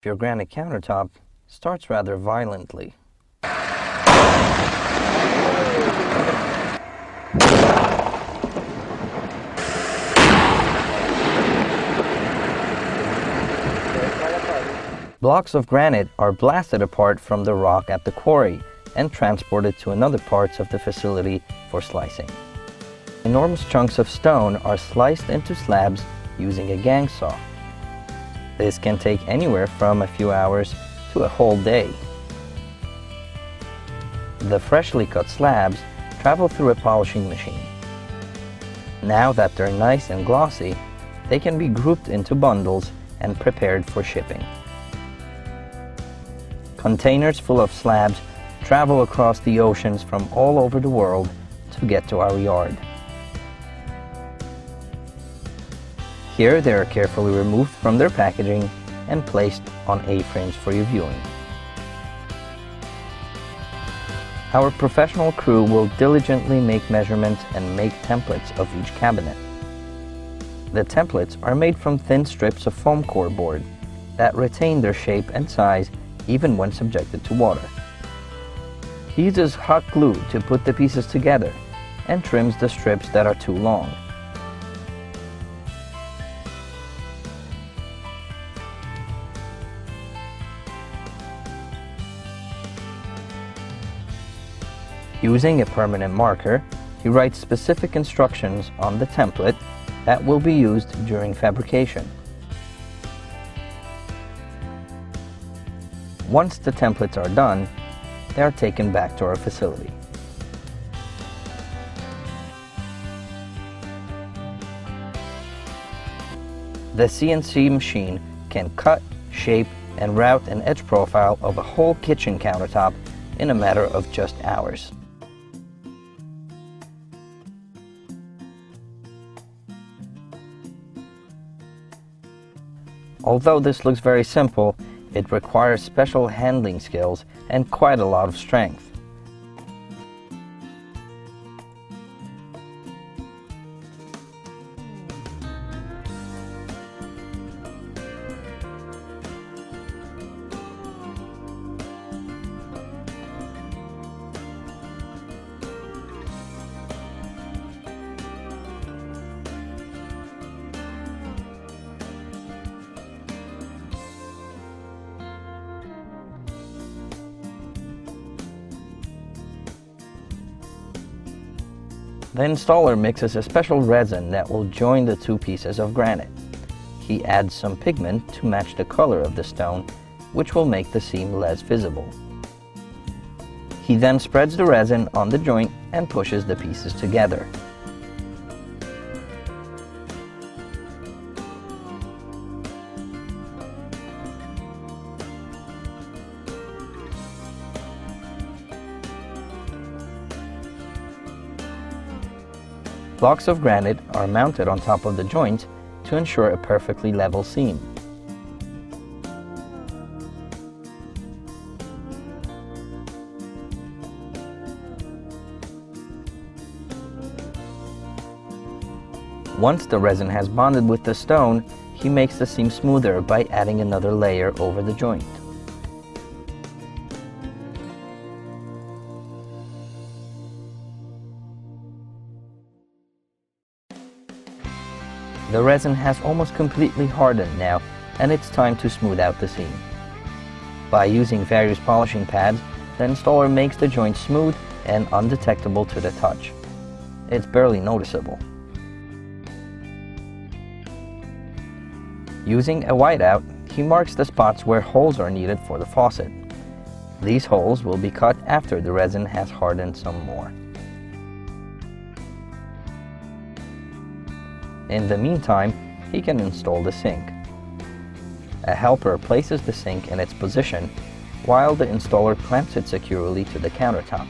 Your granite countertop starts rather violently. Blocks of granite are blasted apart from the rock at the quarry and transported to another parts of the facility for slicing. Enormous chunks of stone are sliced into slabs using a gang saw. This can take anywhere from a few hours to a whole day. The freshly cut slabs travel through a polishing machine. Now that they're nice and glossy, they can be grouped into bundles and prepared for shipping. Containers full of slabs travel across the oceans from all over the world to get to our yard. Here they are carefully removed from their packaging and placed on A-frames for your viewing. Our professional crew will diligently make measurements and make templates of each cabinet. The templates are made from thin strips of foam core board that retain their shape and size even when subjected to water. He uses hot glue to put the pieces together and trims the strips that are too long. Using a permanent marker, he writes specific instructions on the template that will be used during fabrication. Once the templates are done, they are taken back to our facility. The CNC machine can cut, shape, and route an edge profile of a whole kitchen countertop in a matter of just hours. Although this looks very simple, it requires special handling skills and quite a lot of strength. The installer mixes a special resin that will join the two pieces of granite. He adds some pigment to match the color of the stone, which will make the seam less visible. He then spreads the resin on the joint and pushes the pieces together. Blocks of granite are mounted on top of the joint to ensure a perfectly level seam. Once the resin has bonded with the stone, he makes the seam smoother by adding another layer over the joint. The resin has almost completely hardened now, and it's time to smooth out the seam. By using various polishing pads, the installer makes the joint smooth and undetectable to the touch. It's barely noticeable. Using a whiteout, he marks the spots where holes are needed for the faucet. These holes will be cut after the resin has hardened some more. In the meantime, he can install the sink. A helper places the sink in its position, while the installer clamps it securely to the countertop.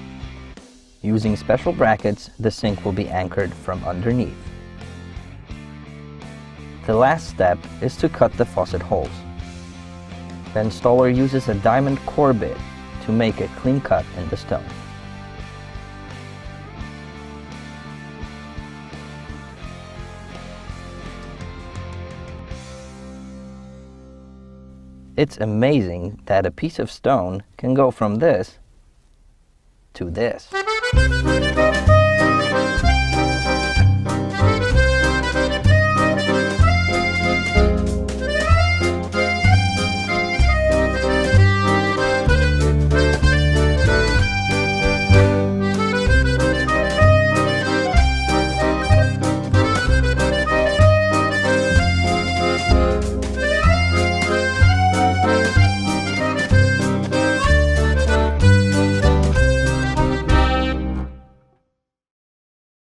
Using special brackets, the sink will be anchored from underneath. The last step is to cut the faucet holes. The installer uses a diamond core bit to make a clean cut in the stone. It's amazing that a piece of stone can go from this to this.